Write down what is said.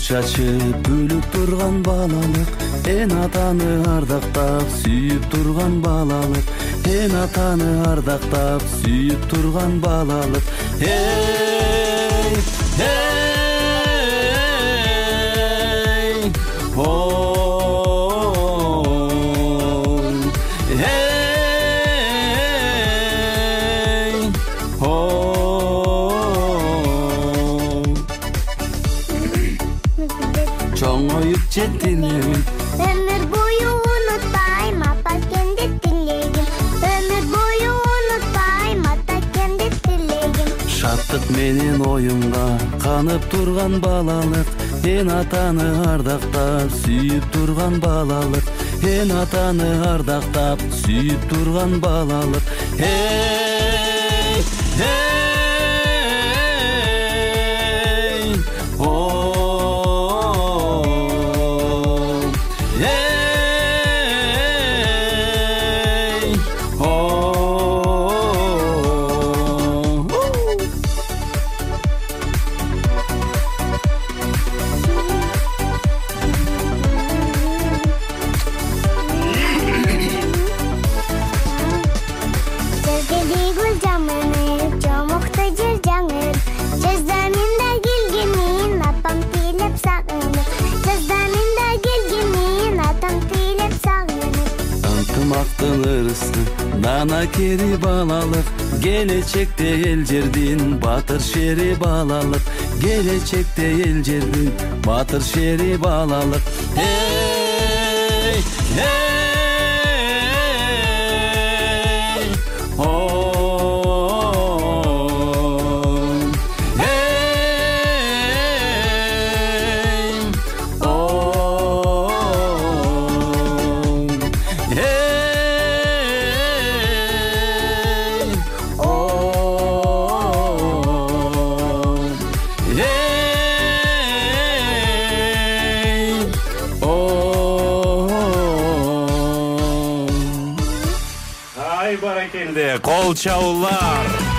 чачып күлүп турган балалык, эн атаны ардактап сүйүп турган балалык, эн атаны ардактап сүйүп турган балалык. Эй, эй, чоңоюп жетилегим, өмүр бою унутпайм апакемди тилегим, өмүр бою унутпайм атакемди тилегим. шаттык менен оюнга канып турган балалык, эн атаны ардактап сүйүп турган балалык, эн атаны ардактап сүйүп турган балалык. Эй, эй, о, эй, о. Жаздагы гүл жамынып, жомокто жер жаңып, жазданында келгенин апам тилеп сагынып, жазданында келгенин атам тилеп сагынып. Ынтымактын ырысы, нана кери балалык, келечекте эл жердин батыр шери балалык, келечекте эл жердин батыр шери балалык. Эй, эй, о, эй, о, Ай баракенде, кол чабуулар.